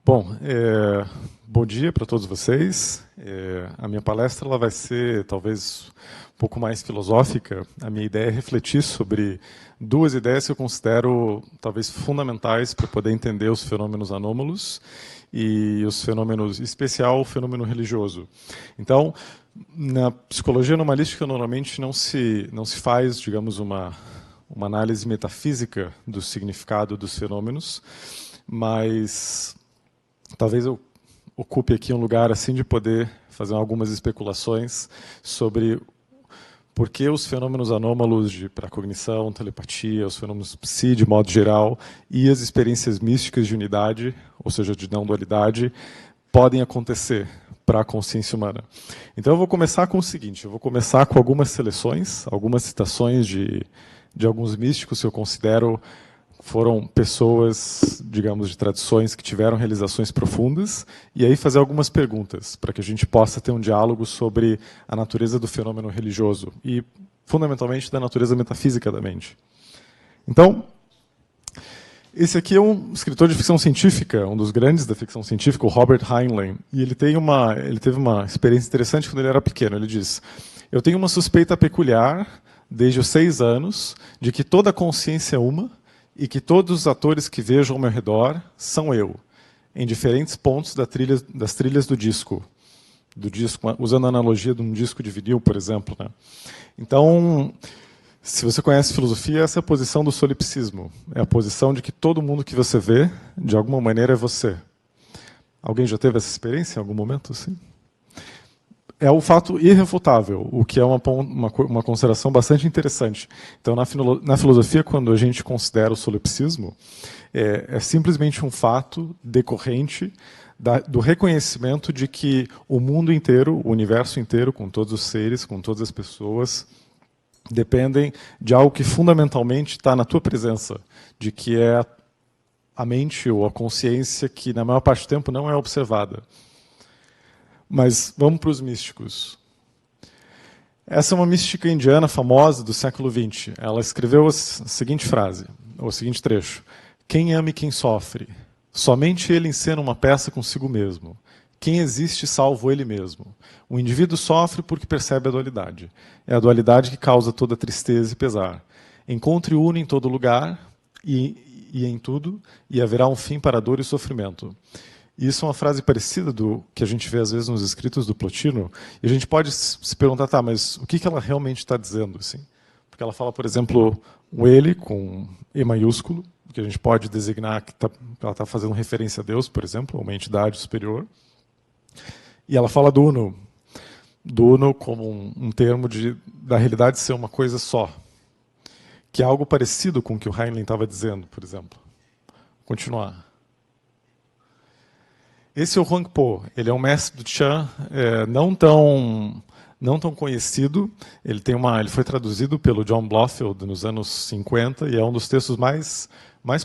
Bom, bom dia para todos vocês. A minha palestra ela vai ser talvez um pouco mais filosófica. A minha ideia é refletir sobre duas ideias que eu considero talvez fundamentais para poder entender os fenômenos anômalos e os fenômenos, em especial o fenômeno religioso. Então, na psicologia anomalística normalmente não se faz, digamos, uma análise metafísica do significado dos fenômenos, mas talvez eu ocupe aqui um lugar assim de poder fazer algumas especulações sobre por que os fenômenos anômalos para a cognição, telepatia, os fenômenos psi de modo geral e as experiências místicas de unidade, ou seja, de não dualidade, podem acontecer para a consciência humana. Então eu vou começar com o seguinte, eu vou começar com algumas seleções, algumas citações de alguns místicos que eu considero foram pessoas, digamos, de tradições que tiveram realizações profundas, e aí fazer algumas perguntas, para que a gente possa ter um diálogo sobre a natureza do fenômeno religioso e, fundamentalmente, da natureza metafísica da mente. Então, esse aqui é um escritor de ficção científica, um dos grandes da ficção científica, o Robert Heinlein, e ele teve uma experiência interessante quando ele era pequeno. Ele diz, eu tenho uma suspeita peculiar, desde os 6 anos, de que toda consciência é uma, e que todos os atores que vejo ao meu redor são eu, em diferentes pontos das trilhas do disco, usando a analogia de um disco de vinil, por exemplo, né? Então, se você conhece filosofia, essa é a posição do solipsismo. É a posição de que todo mundo que você vê, de alguma maneira, é você. Alguém já teve essa experiência em algum momento? Assim? É o fato irrefutável, o que é uma consideração bastante interessante. Então, na filosofia, quando a gente considera o solipsismo, é simplesmente um fato decorrente do reconhecimento de que o mundo inteiro, o universo inteiro, com todos os seres, com todas as pessoas, dependem de algo que fundamentalmente está na tua presença, de que é a mente ou a consciência que, na maior parte do tempo, não é observada. Mas vamos para os místicos. Essa é uma mística indiana famosa do século XX. Ela escreveu a seguinte frase, ou o seguinte trecho. Quem ama e quem sofre? Somente ele encena uma peça consigo mesmo. Quem existe salvo ele mesmo. O indivíduo sofre porque percebe a dualidade. É a dualidade que causa toda tristeza e pesar. Encontre o uno em todo lugar e em tudo, e haverá um fim para a dor e o sofrimento. Isso é uma frase parecida do que a gente vê às vezes nos escritos do Plotino, e a gente pode se perguntar, tá, mas o que ela realmente está dizendo? Assim? Porque ela fala, por exemplo, o ele com E maiúsculo, que a gente pode designar que ela está fazendo referência a Deus, por exemplo, uma entidade superior. E ela fala do uno como um termo da realidade ser uma coisa só, que é algo parecido com o que o Heinlein estava dizendo, por exemplo. Vou continuar. Esse é o Huang Po. Ele é um mestre do Chan, não tão conhecido. Ele foi traduzido pelo John Blofeld nos anos 50 e é um dos textos mais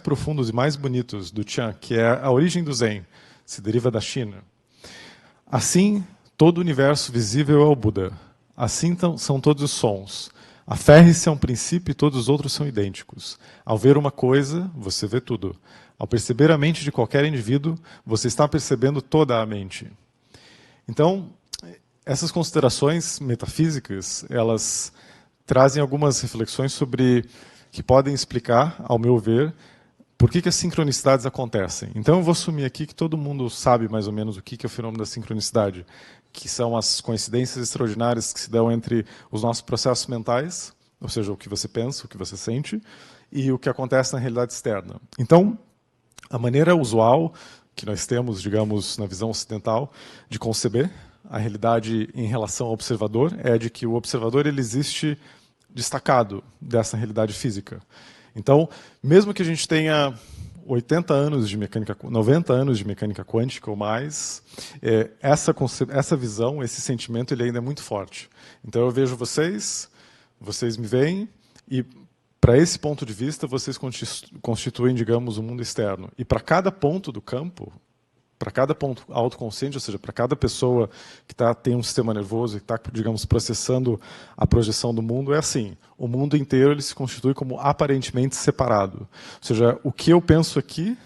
profundos e mais bonitos do Chan, que é A Origem do Zen, se deriva da China. Assim, todo o universo visível é o Buda. Assim são todos os sons. Aferre-se a um princípio e todos os outros são idênticos. Ao ver uma coisa, você vê tudo. Ao perceber a mente de qualquer indivíduo, você está percebendo toda a mente. Então, essas considerações metafísicas, elas trazem algumas reflexões sobre que podem explicar, ao meu ver, por que as sincronicidades acontecem. Então, eu vou assumir aqui que todo mundo sabe mais ou menos o que é o fenômeno da sincronicidade, que são as coincidências extraordinárias que se dão entre os nossos processos mentais, ou seja, o que você pensa, o que você sente, e o que acontece na realidade externa. Então, a maneira usual que nós temos, digamos, na visão ocidental, de conceber a realidade em relação ao observador é de que o observador ele existe destacado dessa realidade física. Então, mesmo que a gente tenha 80 anos de mecânica, 90 anos de mecânica quântica ou mais, essa visão, esse sentimento, ele ainda é muito forte. Então, eu vejo vocês me veem, e para esse ponto de vista, vocês constituem, digamos, o mundo externo. E para cada ponto do campo, para cada ponto autoconsciente, ou seja, para cada pessoa que tem um sistema nervoso e que está, digamos, processando a projeção do mundo, é assim. O mundo inteiro ele se constitui como aparentemente separado. Ou seja, o que eu penso aqui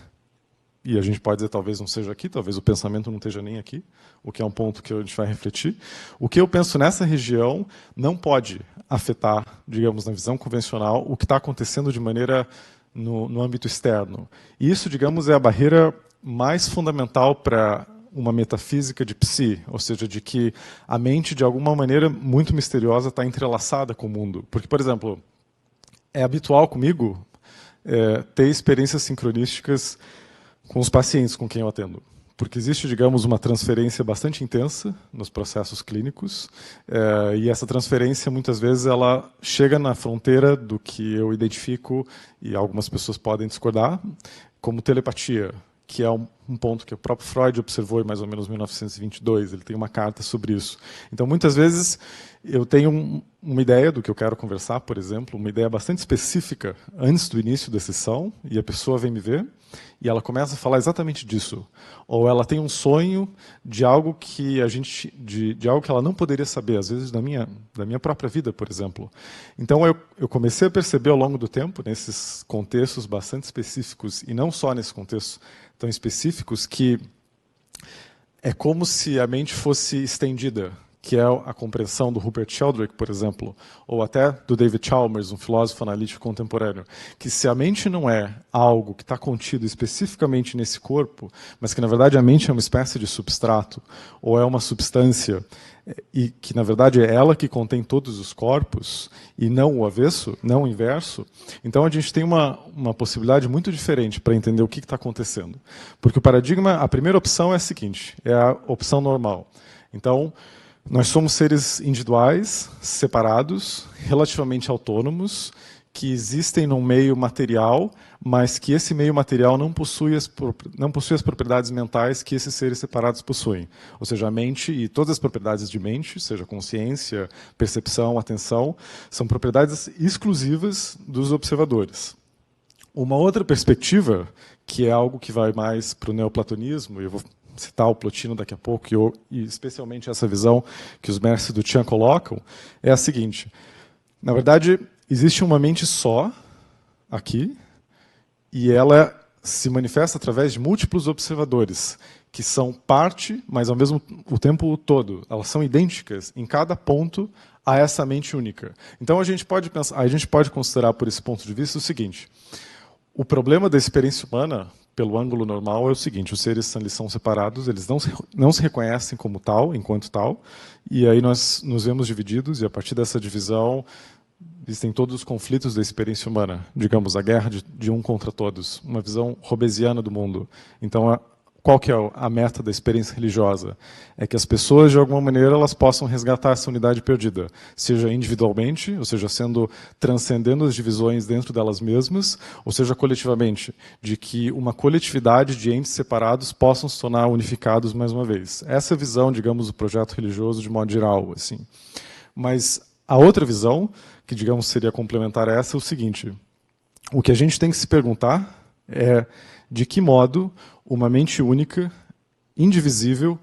e a gente pode dizer talvez não seja aqui, talvez o pensamento não esteja nem aqui, o que é um ponto que a gente vai refletir. O que eu penso nessa região não pode afetar, digamos, na visão convencional, o que está acontecendo de maneira no âmbito externo. E isso, digamos, é a barreira mais fundamental para uma metafísica de psi, ou seja, de que a mente, de alguma maneira muito misteriosa, está entrelaçada com o mundo. Porque, por exemplo, é habitual comigo ter experiências sincronísticas com os pacientes com quem eu atendo. Porque existe, digamos, uma transferência bastante intensa nos processos clínicos, e essa transferência, muitas vezes, ela chega na fronteira do que eu identifico, e algumas pessoas podem discordar, como telepatia, que é um ponto que o próprio Freud observou em mais ou menos 1922, ele tem uma carta sobre isso. Então, muitas vezes, eu tenho uma ideia do que eu quero conversar, por exemplo, uma ideia bastante específica antes do início da sessão, e a pessoa vem me ver, e ela começa a falar exatamente disso. Ou ela tem um sonho de algo que de algo que ela não poderia saber, às vezes da minha própria vida, por exemplo. Então eu comecei a perceber ao longo do tempo, nesses contextos bastante específicos, e não só nesses contextos tão específicos, que é como se a mente fosse estendida, que é a compreensão do Rupert Sheldrake, por exemplo, ou até do David Chalmers, um filósofo analítico contemporâneo, que se a mente não é algo que está contido especificamente nesse corpo, mas que, na verdade, a mente é uma espécie de substrato, ou é uma substância, e que, na verdade, é ela que contém todos os corpos, e não o avesso, não o inverso, então a gente tem uma possibilidade muito diferente para entender o que está acontecendo. Porque o paradigma, a primeira opção é a seguinte, é a opção normal. Então, nós somos seres individuais, separados, relativamente autônomos, que existem num meio material, mas que esse meio material não possui as propriedades mentais que esses seres separados possuem. Ou seja, a mente e todas as propriedades de mente, seja consciência, percepção, atenção, são propriedades exclusivas dos observadores. Uma outra perspectiva, que é algo que vai mais para o neoplatonismo, e eu vou citar o Plotino daqui a pouco, e especialmente essa visão que os mestres do Chan colocam, é a seguinte. Na verdade, existe uma mente só, aqui, e ela se manifesta através de múltiplos observadores, que são parte, mas ao mesmo tempo todo. Elas são idênticas em cada ponto a essa mente única. Então a gente pode considerar, por esse ponto de vista, o seguinte. O problema da experiência humana, pelo ângulo normal, é o seguinte, os seres são separados, eles não se reconhecem como tal, enquanto tal, e aí nós nos vemos divididos, e a partir dessa divisão existem todos os conflitos da experiência humana, digamos, a guerra de um contra todos, uma visão hobbesiana do mundo. Então, qual que é a meta da experiência religiosa? É que as pessoas, de alguma maneira, elas possam resgatar essa unidade perdida, seja individualmente, ou seja, transcendendo as divisões dentro delas mesmas, ou seja, coletivamente, de que uma coletividade de entes separados possam se tornar unificados mais uma vez. Essa é a visão, digamos, do projeto religioso de modo geral. Assim. Mas a outra visão, que, digamos, seria complementar a essa, é o seguinte. O que a gente tem que se perguntar é de que modo uma mente única, indivisível,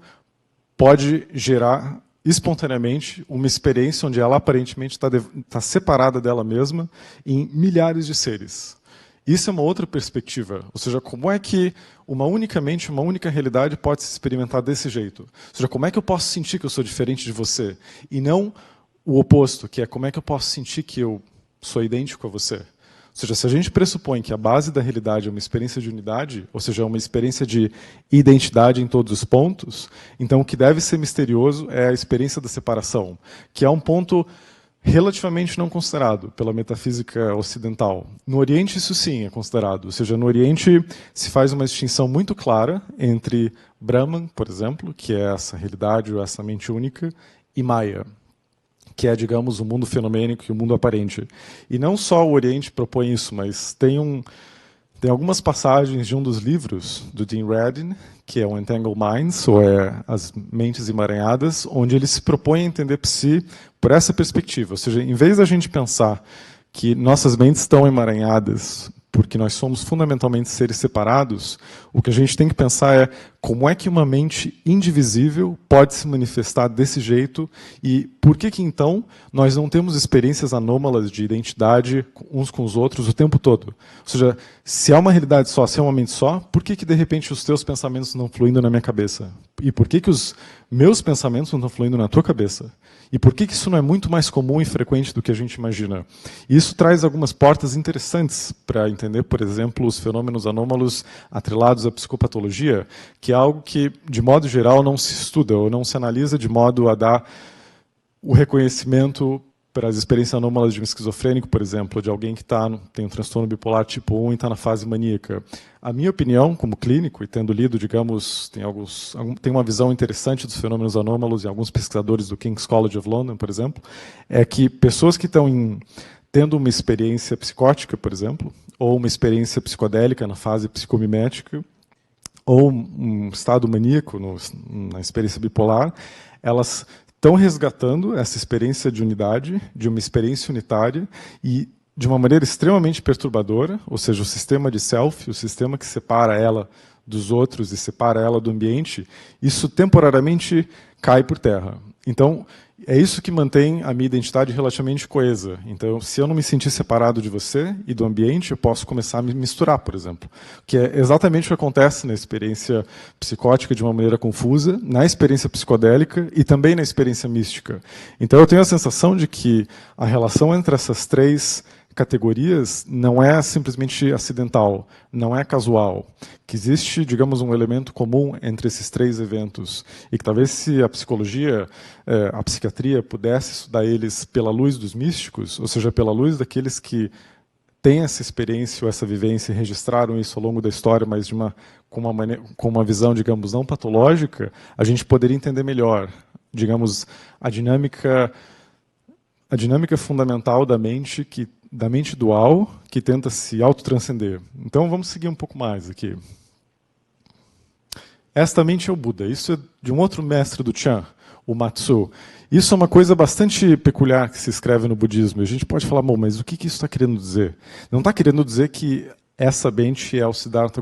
pode gerar espontaneamente uma experiência onde ela aparentemente está separada dela mesma em milhares de seres. Isso é uma outra perspectiva, ou seja, como é que uma única mente, uma única realidade pode se experimentar desse jeito? Ou seja, como é que eu posso sentir que eu sou diferente de você? E não o oposto, que é como é que eu posso sentir que eu sou idêntico a você? Ou seja, se a gente pressupõe que a base da realidade é uma experiência de unidade, ou seja, uma experiência de identidade em todos os pontos, então o que deve ser misterioso é a experiência da separação, que é um ponto relativamente não considerado pela metafísica ocidental. No Oriente, isso sim é considerado. Ou seja, no Oriente se faz uma distinção muito clara entre Brahman, por exemplo, que é essa realidade ou essa mente única, e Maya, que é, digamos, o mundo fenomênico e o mundo aparente. E não só o Oriente propõe isso, mas tem algumas passagens de um dos livros do Dean Radin, que é o Entangled Minds, ou As Mentes Emaranhadas, onde ele se propõe a entender psi por essa perspectiva. Ou seja, em vez da gente pensar que nossas mentes estão emaranhadas porque nós somos fundamentalmente seres separados, o que a gente tem que pensar é como é que uma mente indivisível pode se manifestar desse jeito e por que então nós não temos experiências anômalas de identidade uns com os outros o tempo todo. Ou seja, se há uma realidade só, se há uma mente só, por que de repente os teus pensamentos não fluindo na minha cabeça? E por que os meus pensamentos não estão fluindo na tua cabeça? E por que isso não é muito mais comum e frequente do que a gente imagina? Isso traz algumas portas interessantes para entender, por exemplo, os fenômenos anômalos atrelados à psicopatologia, que é algo que, de modo geral, não se estuda ou não se analisa de modo a dar o reconhecimento para as experiências anômalas de um esquizofrênico, por exemplo, de alguém que tem um transtorno bipolar tipo 1 e está na fase maníaca. A minha opinião, como clínico, e tendo lido, digamos, tem uma visão interessante dos fenômenos anômalos em alguns pesquisadores do King's College of London, por exemplo, é que pessoas que estão tendo uma experiência psicótica, por exemplo, ou uma experiência psicodélica na fase psicomimética, ou um estado maníaco na experiência bipolar, elas estão resgatando essa experiência de unidade, de uma experiência unitária, e de uma maneira extremamente perturbadora, ou seja, o sistema de self, o sistema que separa ela dos outros e separa ela do ambiente, isso temporariamente cai por terra. Então, é isso que mantém a minha identidade relativamente coesa. Então, se eu não me sentir separado de você e do ambiente, eu posso começar a me misturar, por exemplo. Que é exatamente o que acontece na experiência psicótica de uma maneira confusa, na experiência psicodélica e também na experiência mística. Então, eu tenho a sensação de que a relação entre essas três categorias não é simplesmente acidental, não é casual, que existe, digamos, um elemento comum entre esses três eventos e que talvez se a psicologia, a psiquiatria pudesse estudar eles pela luz dos místicos, ou seja, pela luz daqueles que têm essa experiência ou essa vivência e registraram isso ao longo da história, mas com uma visão, digamos, não patológica, a gente poderia entender melhor, digamos, a dinâmica fundamental da mente dual que tenta se autotranscender. Então vamos seguir um pouco mais aqui. Esta mente é o Buda. Isso é de um outro mestre do Chan, o Matsu. Isso é uma coisa bastante peculiar que se escreve no budismo. A gente pode falar, bom, mas o que isso está querendo dizer? Não está querendo dizer que essa mente é o Siddhartha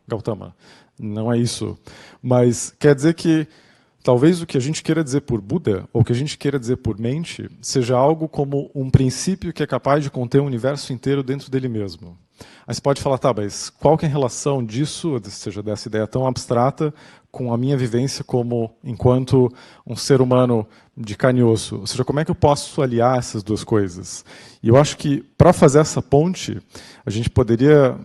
Gautama. Não é isso. Mas quer dizer que talvez o que a gente queira dizer por Buda, ou o que a gente queira dizer por mente, seja algo como um princípio que é capaz de conter o universo inteiro dentro dele mesmo. Aí você pode falar, tá, mas qual que é a relação disso, ou seja, dessa ideia tão abstrata, com a minha vivência enquanto um ser humano de carne e osso? Ou seja, como é que eu posso aliar essas duas coisas? E eu acho que, para fazer essa ponte, a gente poderia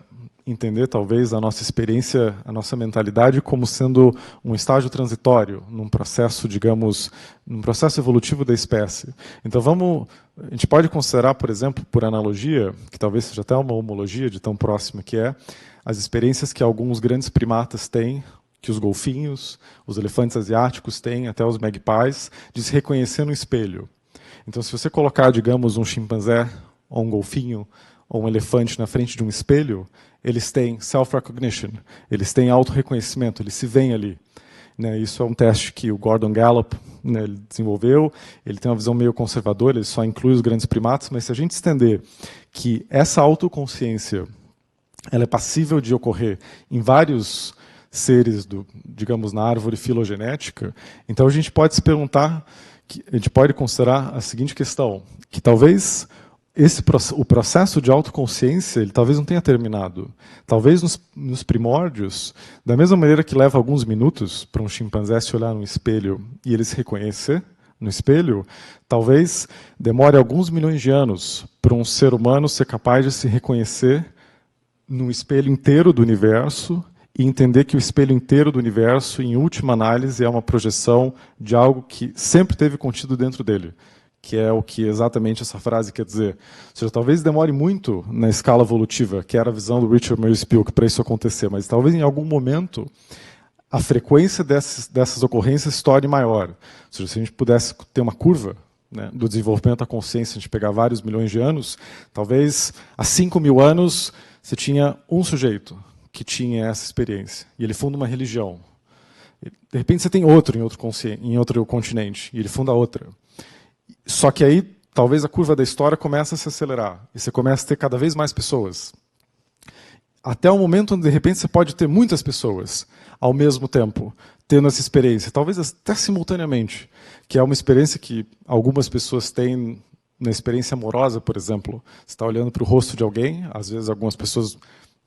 entender, talvez, a nossa experiência, a nossa mentalidade como sendo um estágio transitório, num processo, digamos, num processo evolutivo da espécie. Então, a gente pode considerar, por exemplo, por analogia, que talvez seja até uma homologia de tão próxima que é, as experiências que alguns grandes primatas têm, que os golfinhos, os elefantes asiáticos têm, até os magpies, de se reconhecer no espelho. Então, se você colocar, digamos, um chimpanzé ou um golfinho ou um elefante na frente de um espelho, eles têm self-recognition, eles têm auto-reconhecimento, eles se veem ali. Isso é um teste que o Gordon Gallup ele desenvolveu, ele tem uma visão meio conservadora, ele só inclui os grandes primatas, mas se a gente estender que essa autoconsciência ela é passível de ocorrer em vários seres, digamos, na árvore filogenética, então a gente pode se perguntar, a gente pode considerar a seguinte questão, que talvez o processo de autoconsciência ele talvez não tenha terminado. Talvez nos primórdios, da mesma maneira que leva alguns minutos para um chimpanzé se olhar no espelho e ele se reconhecer no espelho, talvez demore alguns milhões de anos para um ser humano ser capaz de se reconhecer no espelho inteiro do universo e entender que o espelho inteiro do universo, em última análise, é uma projeção de algo que sempre teve contido dentro dele, que é o que exatamente essa frase quer dizer. Ou seja, talvez demore muito na escala evolutiva, que era a visão do Richard Murray Spilk, para isso acontecer, mas talvez em algum momento a frequência dessas ocorrências se torne maior. Ou seja, se a gente pudesse ter uma curva do desenvolvimento da consciência, a gente pegar vários milhões de anos, talvez há 5.000 anos você tinha um sujeito que tinha essa experiência, e ele funda uma religião. De repente você tem outro em outro continente, e ele funda outra. Só que aí, talvez a curva da história comece a se acelerar, e você começa a ter cada vez mais pessoas. até o momento onde, de repente, você pode ter muitas pessoas ao mesmo tempo tendo essa experiência, talvez até simultaneamente, que é uma experiência que algumas pessoas têm na experiência amorosa, por exemplo. Você está olhando para o rosto de alguém, às vezes algumas pessoas,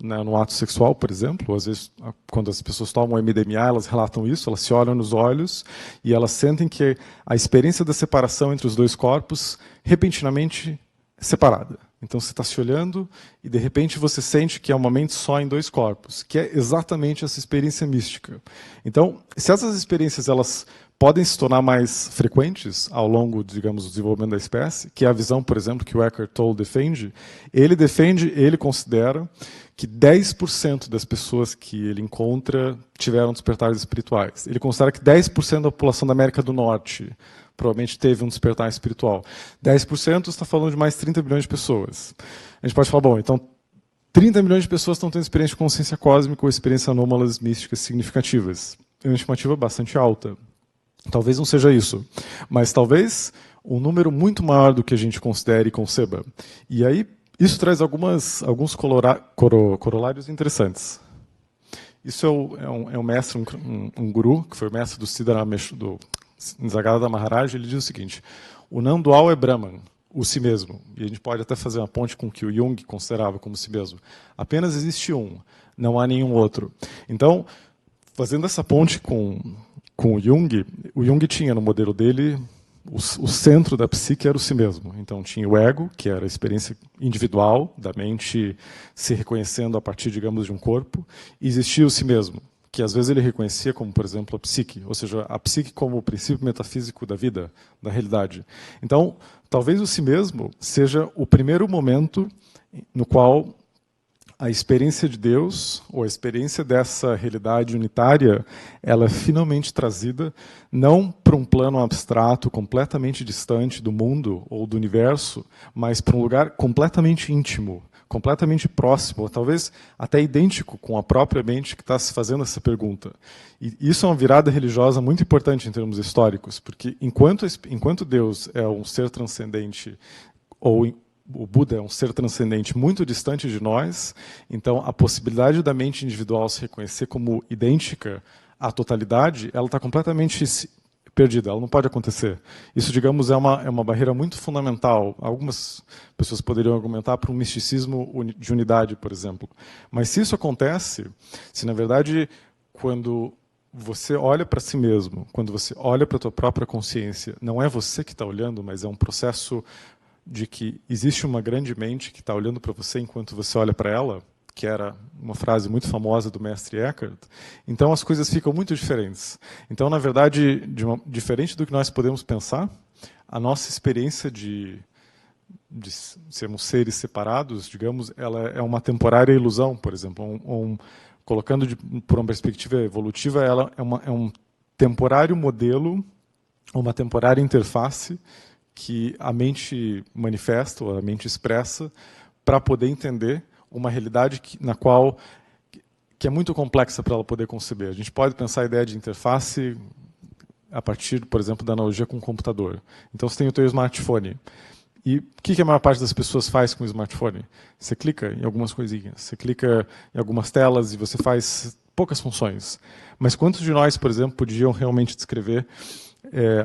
né, no ato sexual, por exemplo, às vezes quando as pessoas tomam MDMA, elas relatam isso, elas se olham nos olhos e elas sentem que a experiência da separação entre os dois corpos, repentinamente, é separada. Então você está se olhando e de repente você sente que é uma mente só em dois corpos, que é exatamente essa experiência mística. Então, se essas experiências elas podem se tornar mais frequentes ao longo, digamos, do desenvolvimento da espécie, que é a visão, por exemplo, que o Eckhart Tolle defende, ele considera que 10% das pessoas que ele encontra tiveram despertares espirituais. Ele considera que 10% da população da América do Norte provavelmente teve um despertar espiritual. 10% está falando de mais 30 bilhões de pessoas. A gente pode falar, bom, então 30 milhões de pessoas estão tendo experiência de consciência cósmica ou experiências anômalas místicas significativas. É uma estimativa bastante alta. Talvez não seja isso, mas talvez um número muito maior do que a gente considere e conceba. E aí, isso traz alguns corolários interessantes. Isso é um mestre, um guru, que foi o mestre do Siddhartha, do Nisargadatta Maharaj. Ele diz o seguinte: o não dual é Brahman, o si mesmo. E a gente pode até fazer uma ponte com o que o Jung considerava como si mesmo. Apenas existe um, não há nenhum outro. Então, fazendo essa ponte com o Jung tinha no modelo dele o centro da psique era o si mesmo. Então tinha o ego, que era a experiência individual da mente se reconhecendo a partir, digamos, de um corpo, e existia o si mesmo, que às vezes ele reconhecia como, por exemplo, a psique, ou seja, a psique como o princípio metafísico da vida, da realidade. Então, talvez o si mesmo seja o primeiro momento no qual a experiência de Deus, ou a experiência dessa realidade unitária, ela é finalmente trazida não para um plano abstrato, completamente distante do mundo ou do universo, mas para um lugar completamente íntimo, completamente próximo, talvez até idêntico com a própria mente que está se fazendo essa pergunta. E isso é uma virada religiosa muito importante em termos históricos, porque enquanto Deus é um ser transcendente, ou o Buda é um ser transcendente muito distante de nós, então a possibilidade da mente individual se reconhecer como idêntica à totalidade, ela está completamente perdida, ela não pode acontecer. Isso, digamos, é uma barreira muito fundamental. Algumas pessoas poderiam argumentar para um misticismo de unidade, por exemplo. Mas se isso acontece, se na verdade, quando você olha para si mesmo, quando você olha para a tua própria consciência, não é você que está olhando, mas é um processo de que existe uma grande mente que está olhando para você enquanto você olha para ela, que era uma frase muito famosa do mestre Eckhart, então as coisas ficam muito diferentes. Então, na verdade, diferente do que nós podemos pensar, a nossa experiência de sermos seres separados, digamos, ela é uma temporária ilusão, por exemplo. Colocando por uma perspectiva evolutiva, ela é um temporário modelo, uma temporária interface que a mente manifesta, ou a mente expressa, para poder entender uma realidade na qual que é muito complexa para ela poder conceber. A gente pode pensar a ideia de interface a partir, por exemplo, da analogia com o computador. Então você tem o teu smartphone. E o que a maior parte das pessoas faz com o smartphone? Você clica em algumas coisinhas, você clica em algumas telas e você faz poucas funções. Mas quantos de nós, por exemplo, podiam realmente descrever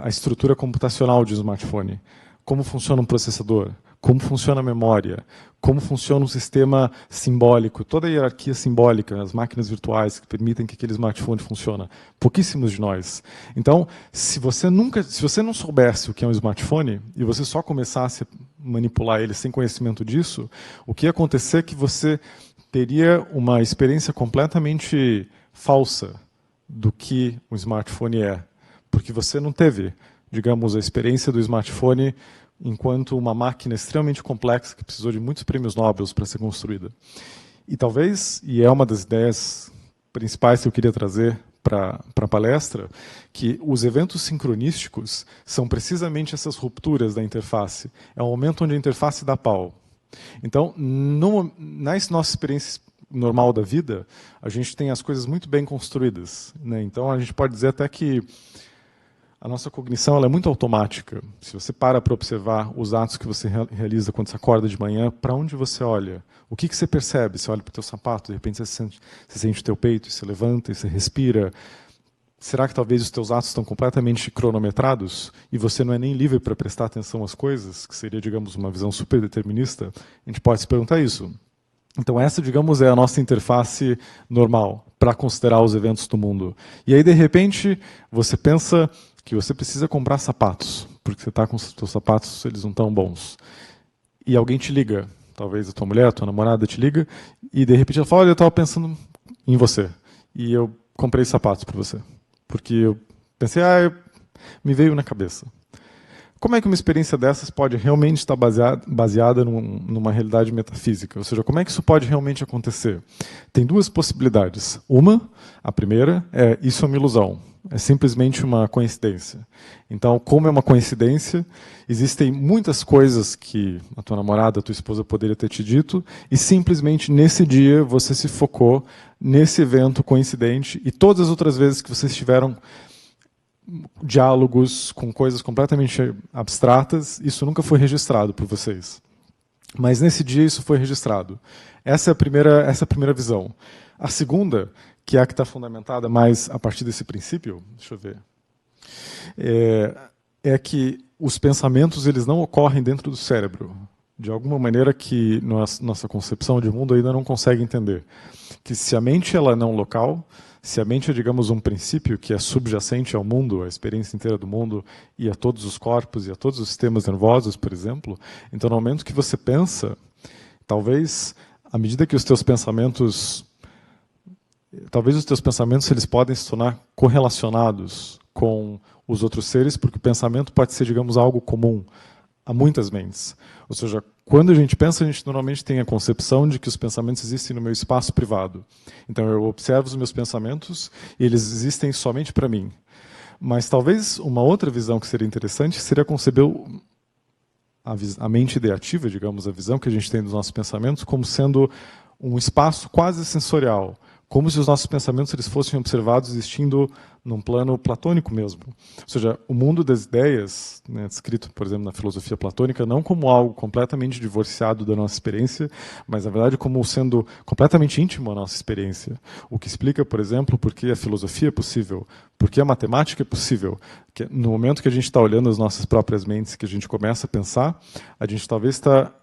a estrutura computacional de um smartphone? Como funciona um processador? Como funciona a memória? Como funciona um sistema simbólico? Toda a hierarquia simbólica, as máquinas virtuais que permitem que aquele smartphone funcione. Pouquíssimos de nós. Então, se você não soubesse o que é um smartphone e você só começasse a manipular ele sem conhecimento disso, o que ia acontecer é que você teria uma experiência completamente falsa do que um smartphone é. Porque você não teve, digamos, a experiência do smartphone enquanto uma máquina extremamente complexa que precisou de muitos prêmios Nobel para ser construída. E talvez, e é uma das ideias principais que eu queria trazer para a palestra, que os eventos sincronísticos são precisamente essas rupturas da interface. É o momento onde a interface dá pau. Então, na nossa experiência normal da vida, a gente tem as coisas muito bem construídas, né? Então, a gente pode dizer até que a nossa cognição ela é muito automática. Se você para observar os atos que você realiza quando você acorda de manhã, para onde você olha? O que você percebe? Você olha para o teu sapato, de repente você sente o teu peito, e você levanta, e você respira. Será que talvez os teus atos estão completamente cronometrados e você não é nem livre para prestar atenção às coisas, que seria, digamos, uma visão super determinista? A gente pode se perguntar isso. Então essa, digamos, é a nossa interface normal para considerar os eventos do mundo. E aí, de repente, você pensa que você precisa comprar sapatos, porque você está com os seus sapatos, eles não estão bons. E alguém te liga, talvez a tua mulher, a tua namorada te liga, e de repente ela fala, olha, eu estava pensando em você, e eu comprei sapatos para você. Porque eu pensei, me veio na cabeça. Como é que uma experiência dessas pode realmente estar baseada numa realidade metafísica? Ou seja, como é que isso pode realmente acontecer? Tem duas possibilidades. A primeira, isso é uma ilusão. É simplesmente uma coincidência. Então, como é uma coincidência, existem muitas coisas que a tua namorada, a tua esposa poderia ter te dito, e simplesmente nesse dia você se focou nesse evento coincidente, e todas as outras vezes que vocês tiveram diálogos com coisas completamente abstratas, isso nunca foi registrado por vocês. Mas nesse dia isso foi registrado. Essa é a primeira visão. A segunda, que é a que está fundamentada mais a partir desse princípio, deixa eu ver, é que os pensamentos eles não ocorrem dentro do cérebro, de alguma maneira que nossa concepção de mundo ainda não consegue entender. Que se a mente ela não é local, se a mente é, digamos, um princípio que é subjacente ao mundo, à experiência inteira do mundo, e a todos os corpos, e a todos os sistemas nervosos, por exemplo, então no momento que você pensa, talvez, à medida que os teus pensamentos eles podem se tornar correlacionados com os outros seres, porque o pensamento pode ser, digamos, algo comum a muitas mentes. Ou seja, quando a gente pensa, a gente normalmente tem a concepção de que os pensamentos existem no meu espaço privado. Então eu observo os meus pensamentos e eles existem somente para mim. Mas talvez uma outra visão que seria interessante seria conceber a mente ideativa, digamos, a visão que a gente tem dos nossos pensamentos como sendo um espaço quase sensorial, como se os nossos pensamentos eles fossem observados existindo num plano platônico mesmo. Ou seja, o mundo das ideias, né, descrito, por exemplo, na filosofia platônica, não como algo completamente divorciado da nossa experiência, mas, na verdade, como sendo completamente íntimo à nossa experiência. O que explica, por exemplo, por que a filosofia é possível, por que a matemática é possível. Que no momento que a gente está olhando as nossas próprias mentes, que a gente começa a pensar, a gente talvez está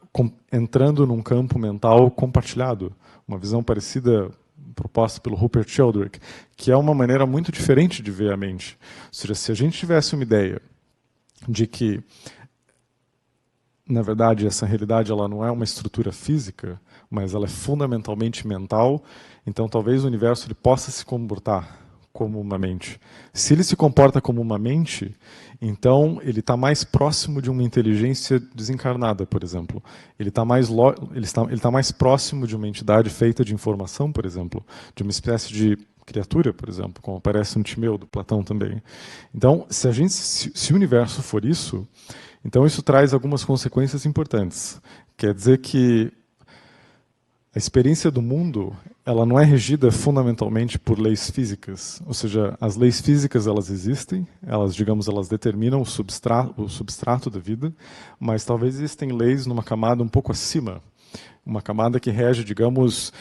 entrando num campo mental compartilhado, uma visão parecida proposta pelo Rupert Sheldrake, que é uma maneira muito diferente de ver a mente. Ou seja, se a gente tivesse uma ideia de que, na verdade, essa realidade ela não é uma estrutura física, mas ela é fundamentalmente mental, então talvez o universo ele possa se comportar como uma mente. Se ele se comporta como uma mente, então ele está mais próximo de uma inteligência desencarnada, por exemplo. Ele está mais próximo de uma entidade feita de informação, por exemplo, de uma espécie de criatura, por exemplo, como aparece no Timeu, do Platão também. Então, se o universo for isso, então isso traz algumas consequências importantes. Quer dizer que a experiência do mundo ela não é regida fundamentalmente por leis físicas, ou seja, as leis físicas elas existem, elas determinam o substrato da vida, mas talvez existem leis numa camada um pouco acima, uma camada que rege, digamos,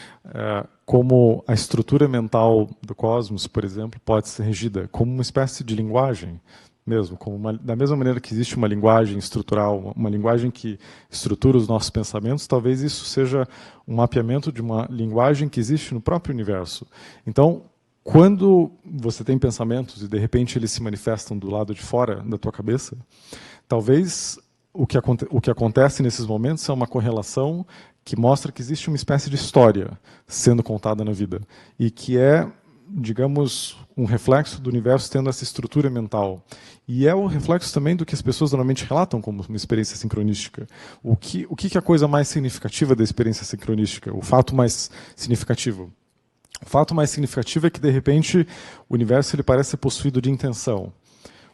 como a estrutura mental do cosmos, por exemplo, pode ser regida como uma espécie de linguagem mesmo, da mesma maneira que existe uma linguagem estrutural, uma linguagem que estrutura os nossos pensamentos, talvez isso seja um mapeamento de uma linguagem que existe no próprio universo. Então, quando você tem pensamentos e de repente eles se manifestam do lado de fora da tua cabeça, talvez o que acontece nesses momentos é uma correlação que mostra que existe uma espécie de história sendo contada na vida e que é, digamos, um reflexo do universo tendo essa estrutura mental. E é o reflexo também do que as pessoas normalmente relatam como uma experiência sincronística. O que é a coisa mais significativa da experiência sincronística? O fato mais significativo? O fato mais significativo é que, de repente, o universo ele parece ser possuído de intenção.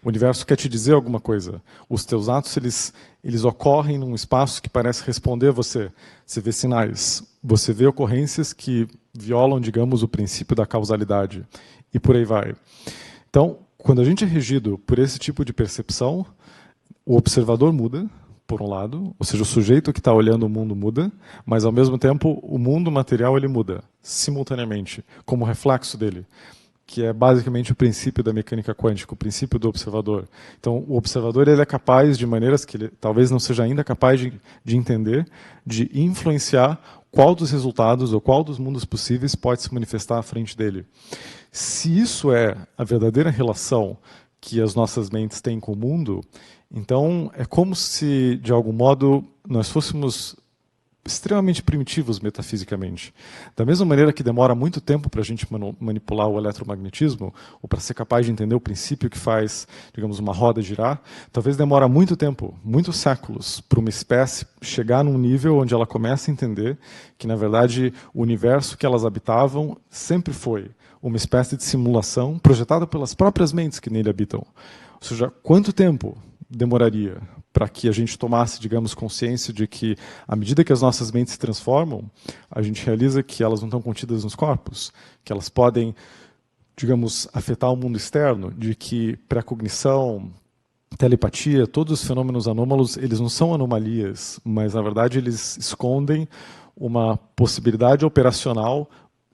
O universo quer te dizer alguma coisa. Os teus atos eles ocorrem num espaço que parece responder a você. Você vê sinais, você vê ocorrências que violam, digamos, o princípio da causalidade. E por aí vai. Então, quando a gente é regido por esse tipo de percepção, o observador muda, por um lado, ou seja, o sujeito que está olhando o mundo muda, mas ao mesmo tempo o mundo material ele muda simultaneamente, como reflexo dele, que é basicamente o princípio da mecânica quântica, o princípio do observador. Então, o observador ele é capaz, de maneiras que ele talvez não seja ainda capaz de entender, de influenciar qual dos resultados ou qual dos mundos possíveis pode se manifestar à frente dele. Se isso é a verdadeira relação que as nossas mentes têm com o mundo, então é como se, de algum modo, nós fôssemos extremamente primitivos metafisicamente. Da mesma maneira que demora muito tempo para a gente manipular o eletromagnetismo, ou para ser capaz de entender o princípio que faz, digamos, uma roda girar, talvez demora muito tempo, muitos séculos, para uma espécie chegar num nível onde ela começa a entender que, na verdade, o universo que elas habitavam sempre foi uma espécie de simulação projetada pelas próprias mentes que nele habitam. Ou seja, quanto tempo demoraria para que a gente tomasse, digamos, consciência de que, à medida que as nossas mentes se transformam, a gente realiza que elas não estão contidas nos corpos, que elas podem, digamos, afetar o mundo externo, de que precognição, telepatia, todos os fenômenos anômalos, eles não são anomalias, mas, na verdade, eles escondem uma possibilidade operacional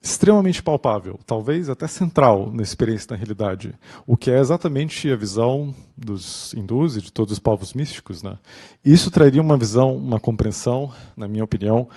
extremamente palpável, talvez até central na experiência da realidade, o que é exatamente a visão dos hindus e de todos os povos místicos, né? Isso traria uma visão, uma compreensão, na minha opinião,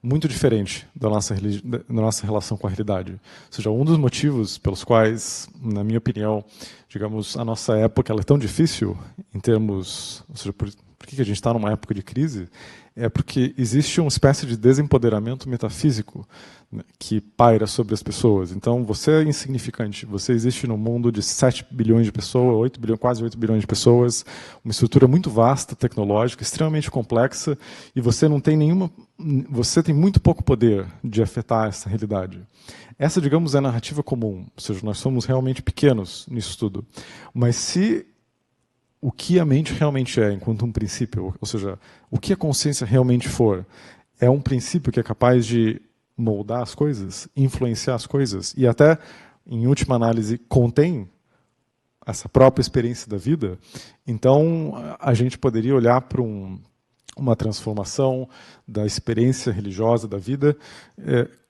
muito diferente da nossa relação com a realidade. Ou seja, um dos motivos pelos quais, na minha opinião, digamos, a nossa época ela é tão difícil em termos, ou seja, por que a gente está numa época de crise, é porque existe uma espécie de desempoderamento metafísico, né, que paira sobre as pessoas. Então, você é insignificante, você existe num mundo de 7 bilhões de pessoas, 8 bilhões, quase 8 bilhões de pessoas, uma estrutura muito vasta, tecnológica, extremamente complexa, e você não tem nenhuma, você tem muito pouco poder de afetar essa realidade. Essa, digamos, é a narrativa comum, ou seja, nós somos realmente pequenos nisso tudo. Mas se o que a mente realmente é, enquanto um princípio, ou seja, o que a consciência realmente for, é um princípio que é capaz de moldar as coisas, influenciar as coisas, e até, em última análise, contém essa própria experiência da vida, então a gente poderia olhar para uma transformação da experiência religiosa da vida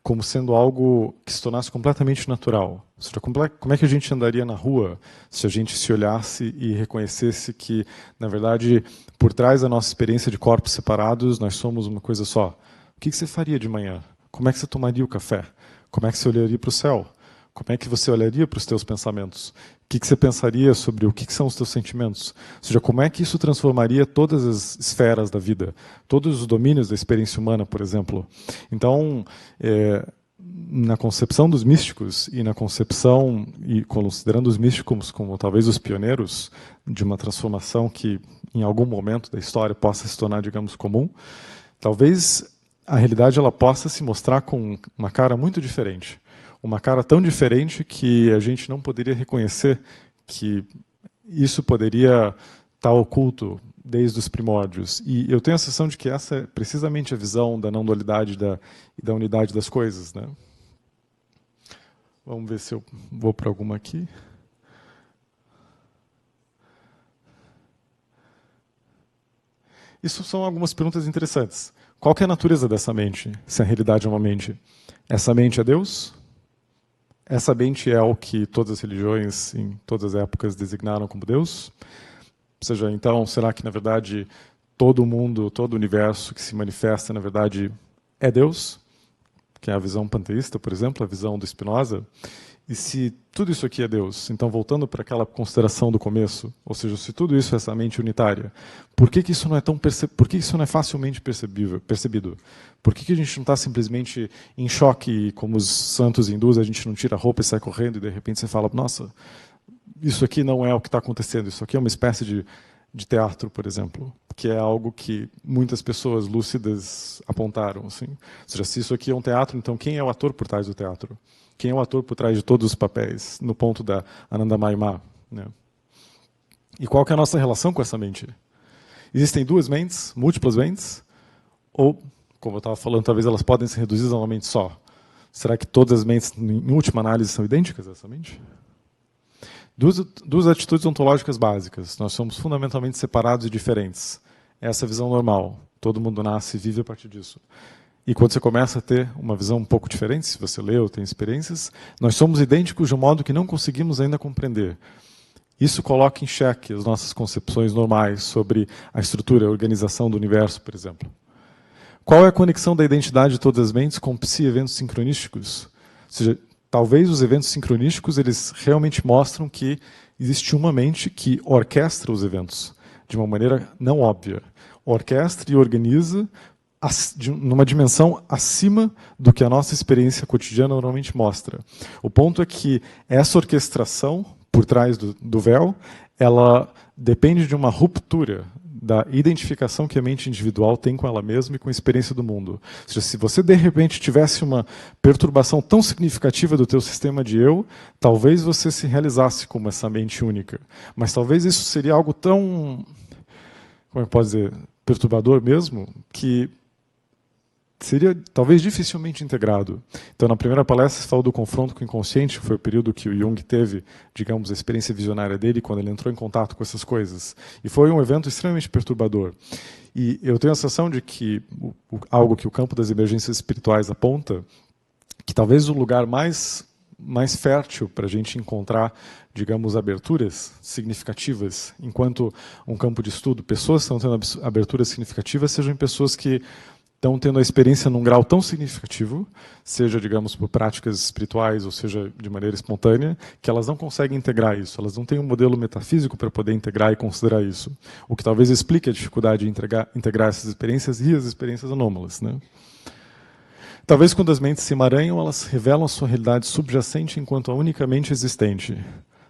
como sendo algo que se tornasse completamente natural. Ou seja, como é que a gente andaria na rua se a gente se olhasse e reconhecesse que, na verdade, por trás da nossa experiência de corpos separados, nós somos uma coisa só? O que você faria de manhã? Como é que você tomaria o café? Como é que você olharia para o céu? Como é que você olharia para os teus pensamentos? O que você pensaria sobre o que são os teus sentimentos? Ou seja, como é que isso transformaria todas as esferas da vida? Todos os domínios da experiência humana, por exemplo. Então, na concepção dos místicos e na concepção, e considerando os místicos como talvez os pioneiros de uma transformação que em algum momento da história possa se tornar, digamos, comum, talvez a realidade ela possa se mostrar com uma cara muito diferente. Uma cara tão diferente que a gente não poderia reconhecer que isso poderia estar oculto desde os primórdios. E eu tenho a sensação de que essa é precisamente a visão da não-dualidade e da unidade das coisas, né? Vamos ver se eu vou para alguma aqui. Isso são algumas perguntas interessantes. Qual que é a natureza dessa mente, se a realidade é uma mente? Essa mente é Deus? Essa mente é o que todas as religiões, em todas as épocas, designaram como Deus? Ou seja, então, será que, na verdade, todo mundo, todo o universo que se manifesta, na verdade, é Deus? Que é a visão panteísta, por exemplo, a visão do Spinoza. E se tudo isso aqui é Deus, então voltando para aquela consideração do começo, ou seja, se tudo isso é essa mente unitária, por que isso não é por que isso não é facilmente percebido? Por que a gente não está simplesmente em choque e, como os santos hindus, a gente não tira a roupa e sai correndo e de repente você fala, nossa, isso aqui não é o que está acontecendo, isso aqui é uma espécie de teatro, por exemplo, que é algo que muitas pessoas lúcidas apontaram. Assim. Ou seja, se isso aqui é um teatro, então quem é o ator por trás do teatro? Quem é o ator por trás de todos os papéis, no ponto da Anandamayi Ma? Né? E qual que é a nossa relação com essa mente? Existem duas mentes, múltiplas mentes? Ou, como eu estava falando, talvez elas podem ser reduzidas a uma mente só? Será que todas as mentes, em última análise, são idênticas a essa mente? Duas atitudes ontológicas básicas. Nós somos fundamentalmente separados e diferentes. Essa é a visão normal. Todo mundo nasce e vive a partir disso. E quando você começa a ter uma visão um pouco diferente, se você lê ou tem experiências, nós somos idênticos de um modo que não conseguimos ainda compreender. Isso coloca em xeque as nossas concepções normais sobre a estrutura, a organização do universo, por exemplo. Qual é a conexão da identidade de todas as mentes com psi-eventos sincronísticos? Ou seja, talvez os eventos sincronísticos eles realmente mostram que existe uma mente que orquestra os eventos de uma maneira não óbvia. Orquestra e organiza numa dimensão acima do que a nossa experiência cotidiana normalmente mostra. O ponto é que essa orquestração, por trás do véu, ela depende de uma ruptura da identificação que a mente individual tem com ela mesma e com a experiência do mundo. Ou seja, se você, de repente, tivesse uma perturbação tão significativa do teu sistema de eu, talvez você se realizasse como essa mente única. Mas talvez isso seria algo tão, como eu posso dizer, perturbador mesmo, que seria talvez dificilmente integrado. Então, na primeira palestra, você falou do confronto com o inconsciente, que foi o período que o Jung teve, digamos, a experiência visionária dele, quando ele entrou em contato com essas coisas. E foi um evento extremamente perturbador. E eu tenho a sensação de que algo que o campo das emergências espirituais aponta, que talvez o lugar mais fértil para a gente encontrar, digamos, aberturas significativas, enquanto um campo de estudo, pessoas que estão tendo aberturas significativas, sejam em pessoas que estão tendo a experiência num grau tão significativo, seja, digamos, por práticas espirituais ou seja de maneira espontânea, que elas não conseguem integrar isso, elas não têm um modelo metafísico para poder integrar e considerar isso, o que talvez explique a dificuldade de integrar essas experiências e as experiências anômalas, né? Talvez quando as mentes se emaranham, elas revelam a sua realidade subjacente enquanto a unicamente existente.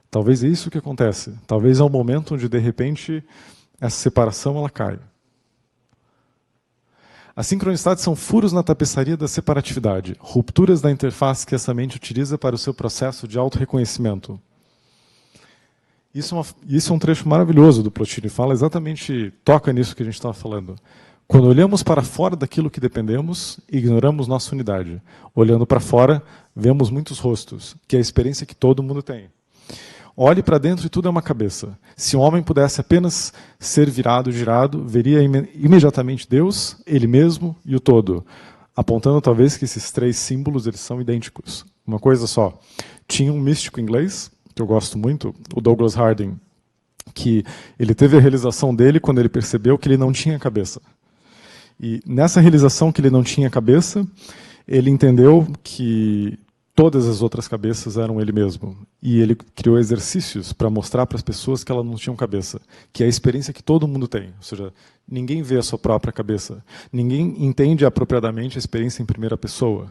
Talvez é isso que acontece. Talvez é um momento onde, de repente, essa separação ela cai. As sincronicidades são furos na tapeçaria da separatividade, rupturas da interface que essa mente utiliza para o seu processo de autorreconhecimento. Isso é um trecho maravilhoso do Plotino, fala exatamente, toca nisso que a gente estava falando. Quando olhamos para fora daquilo que dependemos, ignoramos nossa unidade. Olhando para fora, vemos muitos rostos, que é a experiência que todo mundo tem. Olhe para dentro e tudo é uma cabeça. Se um homem pudesse apenas ser virado, girado, veria imediatamente Deus, ele mesmo e o todo, apontando talvez que esses três símbolos eles são idênticos. Uma coisa só. Tinha um místico inglês, que eu gosto muito, o Douglas Harding, que ele teve a realização dele quando ele percebeu que ele não tinha cabeça. E nessa realização que ele não tinha cabeça, ele entendeu que todas as outras cabeças eram ele mesmo. E ele criou exercícios para mostrar para as pessoas que elas não tinham cabeça, que é a experiência que todo mundo tem. Ou seja, ninguém vê a sua própria cabeça. Ninguém entende apropriadamente a experiência em primeira pessoa,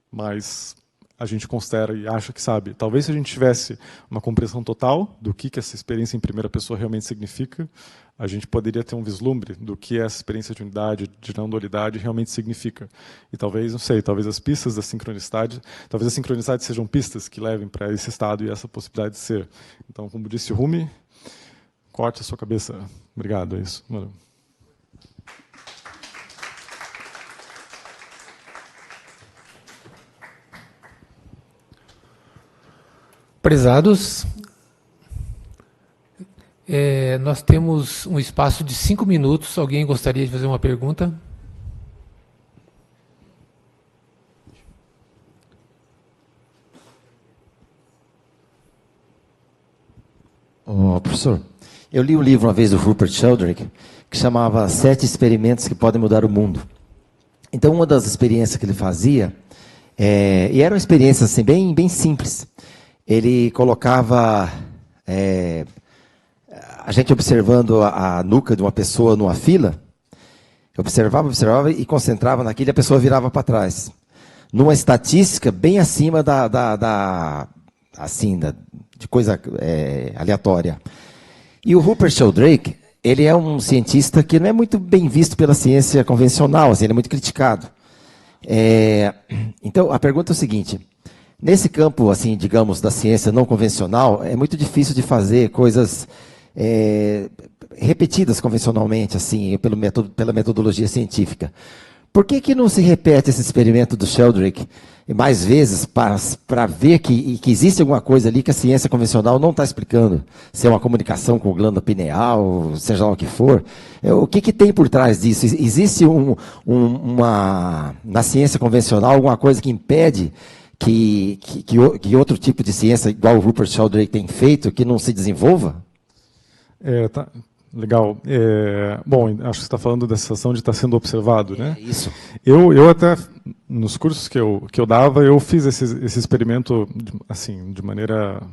mas a gente considera e acha que sabe. Talvez se a gente tivesse uma compreensão total do que essa experiência em primeira pessoa realmente significa, a gente poderia ter um vislumbre do que essa experiência de unidade, de não dualidade realmente significa. E talvez, não sei, talvez as pistas da sincronicidade, talvez as sincronicidades sejam pistas que levem para esse estado e essa possibilidade de ser. Então, como disse o Rumi, corte a sua cabeça. Obrigado, é isso. Valeu. Prezados, nós temos um espaço de 5 minutos. Alguém gostaria de fazer uma pergunta? Professor, eu li um livro uma vez do Rupert Sheldrake que chamava 7 experimentos que podem mudar o mundo. Então, uma das experiências que ele fazia, e eram experiências assim, bem simples, ele colocava a gente observando a nuca de uma pessoa numa fila, observava e concentrava naquilo e a pessoa virava para trás. Numa estatística bem acima de coisa aleatória. E o Rupert Sheldrake, ele é um cientista que não é muito bem visto pela ciência convencional, assim, ele é muito criticado. Então, a pergunta é o seguinte: nesse campo, assim, digamos, da ciência não convencional, é muito difícil de fazer coisas repetidas convencionalmente, assim, pela metodologia científica. Por que não se repete esse experimento do Sheldrake mais vezes para ver que existe alguma coisa ali que a ciência convencional não está explicando? Se é uma comunicação com glândula pineal, seja lá o que for. O que tem por trás disso? Existe na ciência convencional alguma coisa que impede que outro tipo de ciência, igual o Rupert Sheldrake tem feito, que não se desenvolva? Tá. Legal. Bom, acho que você está falando da sensação de estar sendo observado, né? Isso. Eu até, nos cursos que eu dava, eu fiz esse experimento assim, de maneira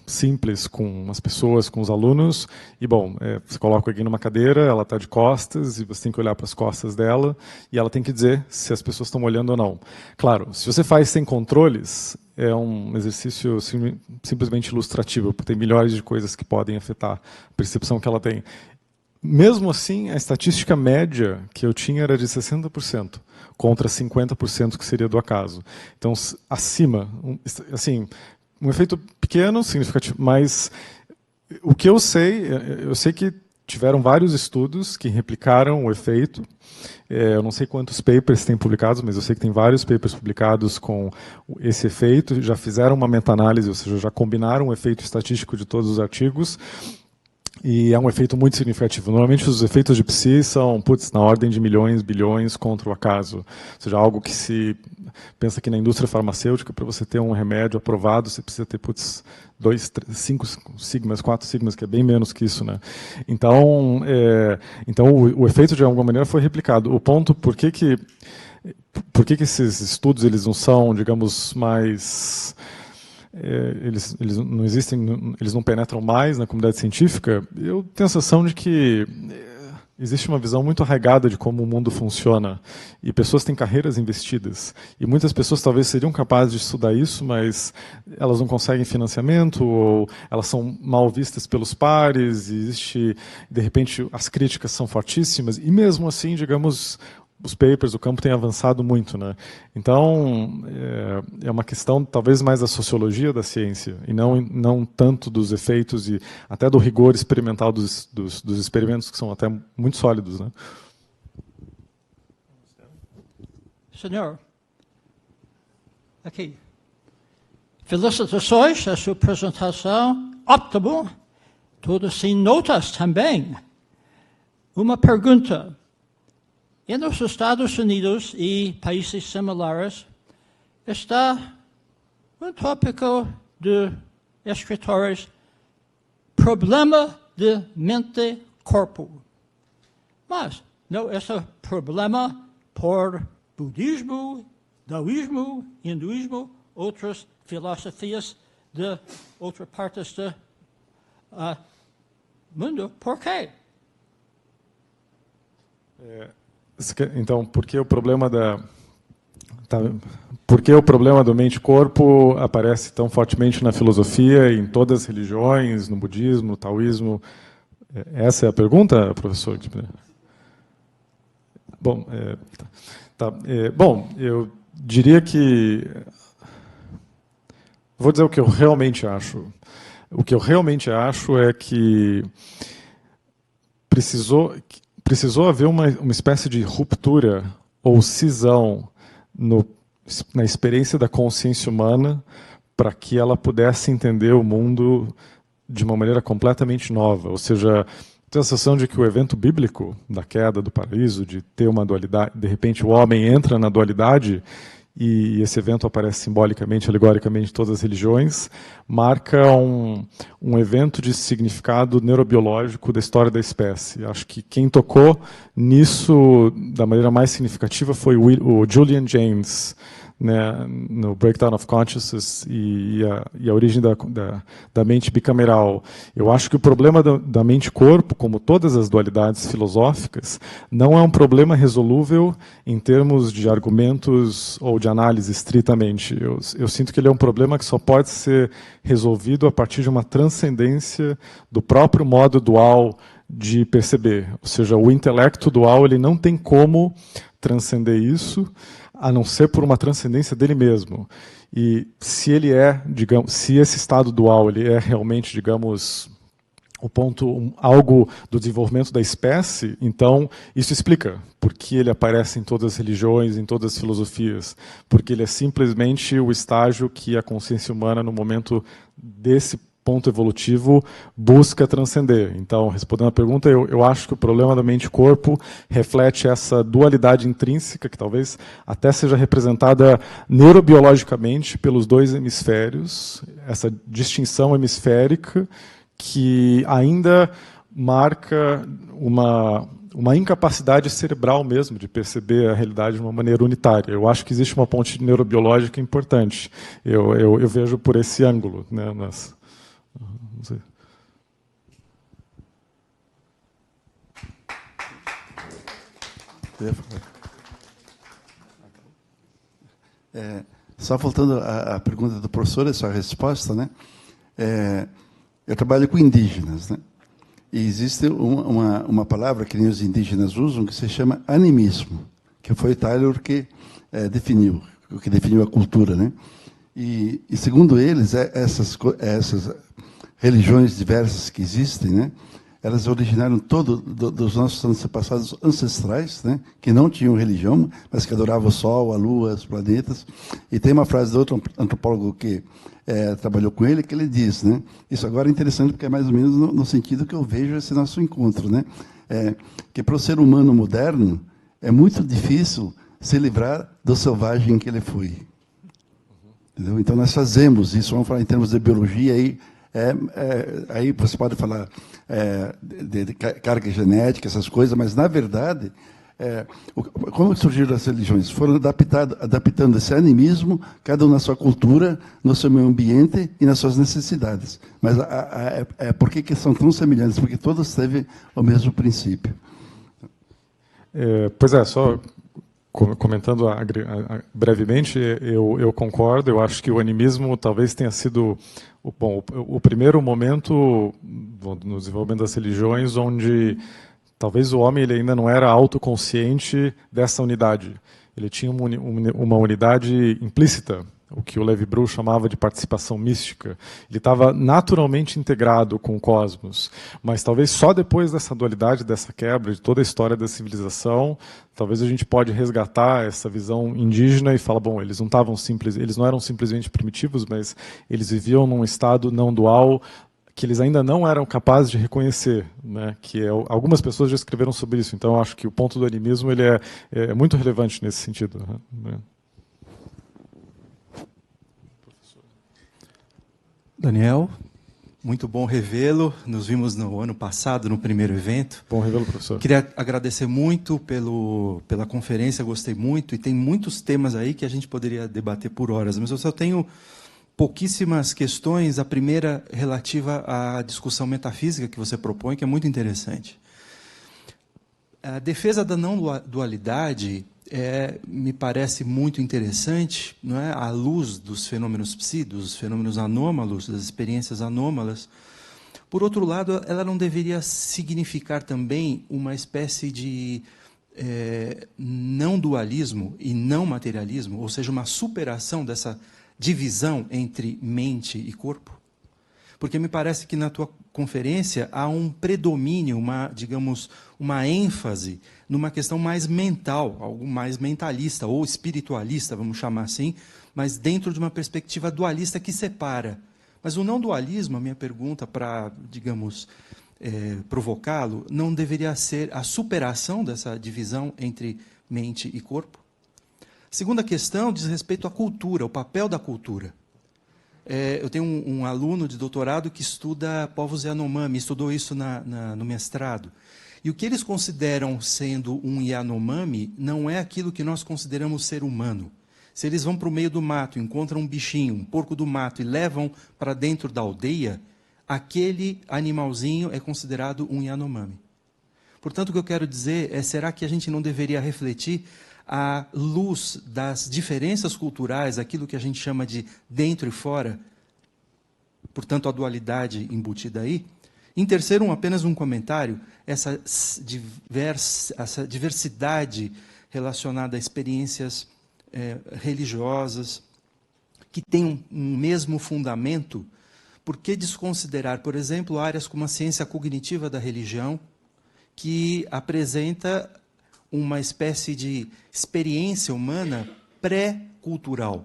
simples com as pessoas, com os alunos. E, bom, você coloca alguém numa cadeira, ela está de costas, e você tem que olhar para as costas dela, e ela tem que dizer se as pessoas estão olhando ou não. Claro, se você faz sem controles, é um exercício simplesmente ilustrativo, porque tem milhares de coisas que podem afetar a percepção que ela tem. Mesmo assim, a estatística média que eu tinha era de 60%, contra 50% que seria do acaso. Então, acima, assim, um efeito pequeno, significativo, mas o que eu sei que tiveram vários estudos que replicaram o efeito. Eu não sei quantos papers tem publicados, mas eu sei que tem vários papers publicados com esse efeito, já fizeram uma meta-análise, ou seja, já combinaram o efeito estatístico de todos os artigos. E é um efeito muito significativo. Normalmente os efeitos de psi são na ordem de milhões, bilhões contra o acaso. Ou seja, algo que se pensa que na indústria farmacêutica, para você ter um remédio aprovado, você precisa ter 2, 3, 5 sigmas, 4 sigmas, que é bem menos que isso, né? Então o efeito de alguma maneira foi replicado. O ponto, por que esses estudos eles não são, digamos, mais... Eles não existem, eles não penetram mais na comunidade científica, eu tenho a sensação de que existe uma visão muito arraigada de como o mundo funciona, e pessoas têm carreiras investidas, e muitas pessoas talvez seriam capazes de estudar isso, mas elas não conseguem financiamento, ou elas são mal vistas pelos pares, e existe, de repente, as críticas são fortíssimas, e mesmo assim, digamos, os papers, o campo tem avançado muito, né? Então, é uma questão talvez mais da sociologia da ciência, e não tanto dos efeitos e até do rigor experimental dos experimentos, que são até muito sólidos, né? Senhor, aqui. Felicitações a sua apresentação, ótimo, tudo sem notas também. Uma pergunta. E nos Estados Unidos e países similares, está um tópico de escritores, problema de mente-corpo. Mas não é esse problema por budismo, taoísmo, hinduísmo, outras filosofias de outras partes do mundo. Por quê? Então, por que o problema do mente-corpo aparece tão fortemente na filosofia, em todas as religiões, no budismo, no taoísmo? Essa é a pergunta, professor? Bom, bom, eu diria que... Vou dizer o que eu realmente acho. O que eu realmente acho é que precisou haver uma espécie de ruptura ou cisão na experiência da consciência humana para que ela pudesse entender o mundo de uma maneira completamente nova. Ou seja, tenho a sensação de que o evento bíblico da queda do paraíso, de ter uma dualidade, de repente o homem entra na dualidade, e esse evento aparece simbolicamente, alegoricamente em todas as religiões, marca um evento de significado neurobiológico da história da espécie. Acho que quem tocou nisso da maneira mais significativa foi o Julian James, né, no Breakdown of Consciousness e a origem da mente bicameral. Eu acho que o problema da mente-corpo, como todas as dualidades filosóficas, não é um problema resolúvel em termos de argumentos ou de análise estritamente. Eu sinto que ele é um problema que só pode ser resolvido a partir de uma transcendência do próprio modo dual de perceber. Ou seja, o intelecto dual ele não tem como transcender isso, a não ser por uma transcendência dele mesmo. E se ele se esse estado dual ele é realmente, digamos, algo do desenvolvimento da espécie, então isso explica por que ele aparece em todas as religiões, em todas as filosofias, porque ele é simplesmente o estágio que a consciência humana, no momento desse ponto evolutivo, busca transcender. Então, respondendo à pergunta, eu acho que o problema da mente-corpo reflete essa dualidade intrínseca, que talvez até seja representada neurobiologicamente pelos dois hemisférios, essa distinção hemisférica, que ainda marca uma incapacidade cerebral mesmo de perceber a realidade de uma maneira unitária. Eu acho que existe uma ponte neurobiológica importante. Eu vejo por esse ângulo, né, não sei. Só voltando à pergunta do professor, a sua resposta, né? Eu trabalho com indígenas, né? E existe uma palavra que nem os indígenas usam, que se chama animismo, que foi Taylor que definiu a cultura, né? E segundo eles, essas religiões diversas que existem, né? Elas originaram dos nossos antepassados ancestrais, né? Que não tinham religião, mas que adoravam o Sol, a Lua, os planetas. E tem uma frase de outro antropólogo que trabalhou com ele, que ele diz, né? Isso agora é interessante porque é mais ou menos no sentido que eu vejo esse nosso encontro, né? Que para o ser humano moderno é muito difícil se livrar do selvagem que ele foi. Entendeu? Então nós fazemos isso, vamos falar em termos de biologia aí você pode falar de carga genética, essas coisas, mas na verdade como surgiram as religiões? Foram adaptando esse animismo, cada um na sua cultura, no seu meio ambiente e nas suas necessidades. Mas por que são tão semelhantes? Porque todos teve o mesmo princípio. Pois é, só comentando brevemente, eu concordo. Eu acho que o animismo talvez tenha sido o primeiro momento no desenvolvimento das religiões onde talvez o homem ele ainda não era autoconsciente dessa unidade. Ele tinha uma unidade implícita, o que o Levi-Brühl chamava de participação mística. Ele estava naturalmente integrado com o cosmos, mas talvez só depois dessa dualidade, dessa quebra, de toda a história da civilização, talvez a gente pode resgatar essa visão indígena e falar, bom, eles não eram simplesmente primitivos, mas eles viviam num estado não dual, que eles ainda não eram capazes de reconhecer, né? Algumas pessoas já escreveram sobre isso. Então, eu acho que o ponto do animismo ele é muito relevante nesse sentido, né? Daniel, muito bom revê-lo. Nos vimos no ano passado, no primeiro evento. Bom revê-lo, professor. Queria agradecer muito pela conferência, gostei muito. E tem muitos temas aí que a gente poderia debater por horas, mas eu só tenho pouquíssimas questões. A primeira relativa à discussão metafísica que você propõe, que é muito interessante. A defesa da não dualidade me parece muito interessante, não é? À luz dos fenômenos psi, dos fenômenos anômalos, das experiências anômalas. Por outro lado, ela não deveria significar também uma espécie de não dualismo e não materialismo, ou seja, uma superação dessa divisão entre mente e corpo? Porque me parece que na tua conferência há um predomínio, uma ênfase numa questão mais mental, algo mais mentalista ou espiritualista, vamos chamar assim, mas dentro de uma perspectiva dualista que separa. Mas o não dualismo, a minha pergunta para, provocá-lo, não deveria ser a superação dessa divisão entre mente e corpo? Segunda questão diz respeito à cultura, o papel da cultura. Eu tenho um aluno de doutorado que estuda povos Yanomami, estudou isso no mestrado. E o que eles consideram sendo um Yanomami não é aquilo que nós consideramos ser humano. Se eles vão para o meio do mato, encontram um bichinho, um porco do mato, e levam para dentro da aldeia, aquele animalzinho é considerado um Yanomami. Portanto, o que eu quero dizer é, será que a gente não deveria refletir à luz das diferenças culturais, aquilo que a gente chama de dentro e fora, portanto, a dualidade embutida aí? Em terceiro, apenas um comentário, essa diversidade relacionada a experiências religiosas, que tem um mesmo fundamento, por que desconsiderar, por exemplo, áreas como a ciência cognitiva da religião, que apresenta uma espécie de experiência humana pré-cultural?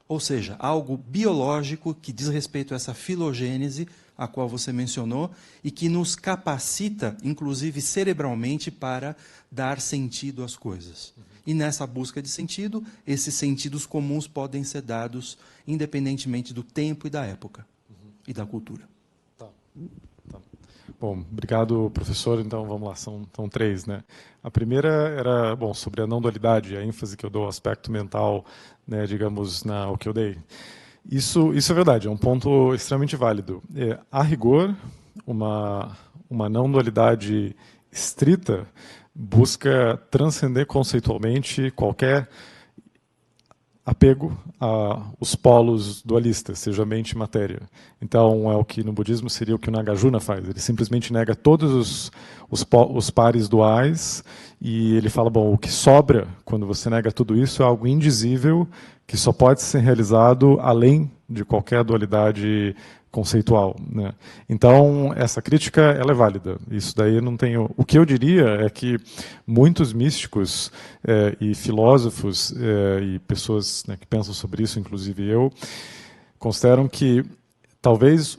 Ou seja, algo biológico que diz respeito a essa filogênese, a qual você mencionou, e que nos capacita, inclusive cerebralmente, para dar sentido às coisas. E nessa busca de sentido, esses sentidos comuns podem ser dados independentemente do tempo e da época, e da cultura. Tá. Bom, obrigado, professor. Então, vamos lá, são 3, né? A primeira era, bom, sobre a não dualidade, a ênfase que eu dou ao aspecto mental, né, digamos, o que eu dei. Isso é verdade, é um ponto extremamente válido. A rigor, uma não dualidade estrita busca transcender conceitualmente qualquer apego aos polos dualistas, seja mente e matéria. Então, é o que no budismo seria o que o Nagarjuna faz. Ele simplesmente nega todos os pares duais e ele fala, bom, o que sobra quando você nega tudo isso é algo indizível que só pode ser realizado além de qualquer dualidade conceitual, né? Então, essa crítica ela é válida. Isso daí eu não tenho... O que eu diria é que muitos místicos e filósofos e pessoas, né, que pensam sobre isso, inclusive eu, consideram que talvez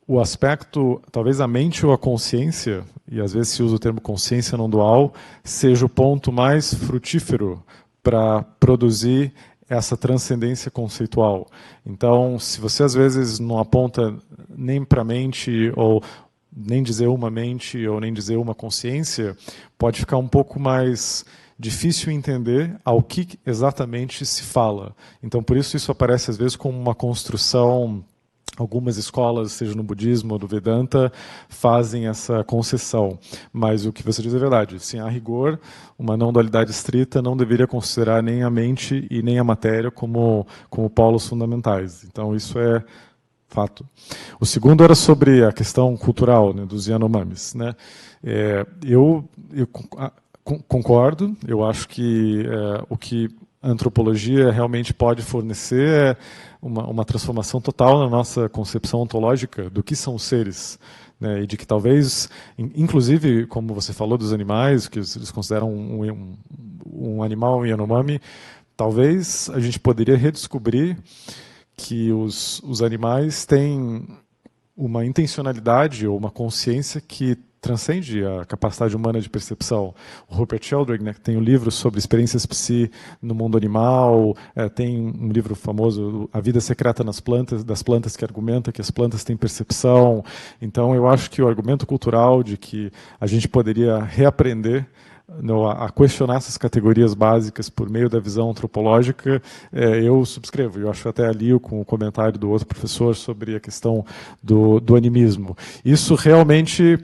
o aspecto, talvez a mente ou a consciência, e às vezes se usa o termo consciência não dual, seja o ponto mais frutífero para produzir essa transcendência conceitual. Então, se você às vezes não aponta nem para a mente, ou nem dizer uma mente, ou nem dizer uma consciência, pode ficar um pouco mais difícil entender ao que exatamente se fala. Então, por isso aparece às vezes como uma construção. Algumas escolas, seja no budismo ou do Vedanta, fazem essa concessão. Mas o que você diz é verdade. Sim, a rigor, uma não dualidade estrita não deveria considerar nem a mente e nem a matéria como polos fundamentais. Então, isso é fato. O segundo era sobre a questão cultural, né, dos Yanomamis, né? Eu concordo. Eu acho que o que a antropologia realmente pode fornecer é uma transformação total na nossa concepção ontológica do que são os seres, né, e de que talvez, inclusive, como você falou dos animais, que eles consideram um animal, um Yanomami, talvez a gente poderia redescobrir que os animais têm uma intencionalidade ou uma consciência que transcende a capacidade humana de percepção. O Rupert Sheldrake, né, que tem um livro sobre experiências psi no mundo animal, tem um livro famoso, A Vida Secreta das Plantas, que argumenta que as plantas têm percepção. Então, eu acho que o argumento cultural de que a gente poderia reaprender a questionar essas categorias básicas por meio da visão antropológica, eu subscrevo. Eu acho até ali com o comentário do outro professor sobre a questão do animismo. Isso realmente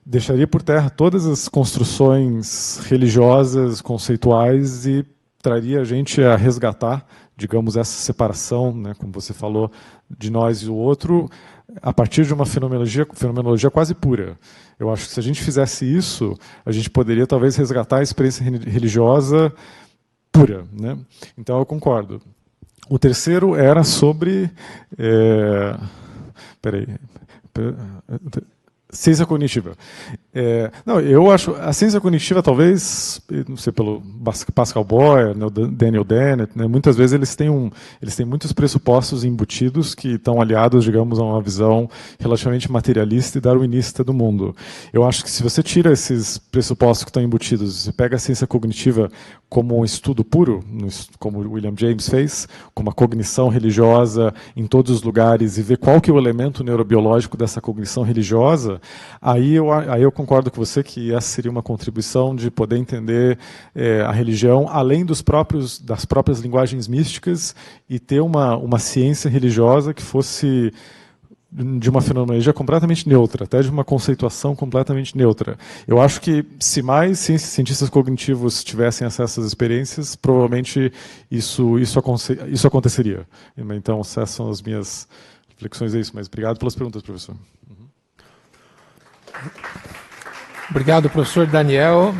deixaria por terra todas as construções religiosas, conceituais, e traria a gente a resgatar, digamos, essa separação, né, como você falou, de nós e o outro, a partir de uma fenomenologia quase pura. Eu acho que se a gente fizesse isso, a gente poderia talvez resgatar a experiência religiosa pura, né? Então eu concordo. O terceiro era sobre... ciência cognitiva. Não, eu acho a ciência cognitiva, talvez, não sei, pelo Pascal Boyer, né, o Daniel Dennett, né, muitas vezes eles têm muitos pressupostos embutidos que estão aliados, digamos, a uma visão relativamente materialista e darwinista do mundo. Eu acho que se você tira esses pressupostos que estão embutidos, você pega a ciência cognitiva como um estudo puro, como o William James fez, como a cognição religiosa em todos os lugares, e ver qual que é o elemento neurobiológico dessa cognição religiosa, aí eu concordo com você que essa seria uma contribuição de poder entender a religião além das próprias linguagens místicas e ter uma ciência religiosa que fosse de uma fenomenologia completamente neutra, até de uma conceituação completamente neutra. Eu acho que se mais cientistas cognitivos tivessem acesso às experiências, provavelmente isso aconteceria. Então, essas são as minhas reflexões, é isso. Mas obrigado pelas perguntas, professor. Obrigado, professor Daniel.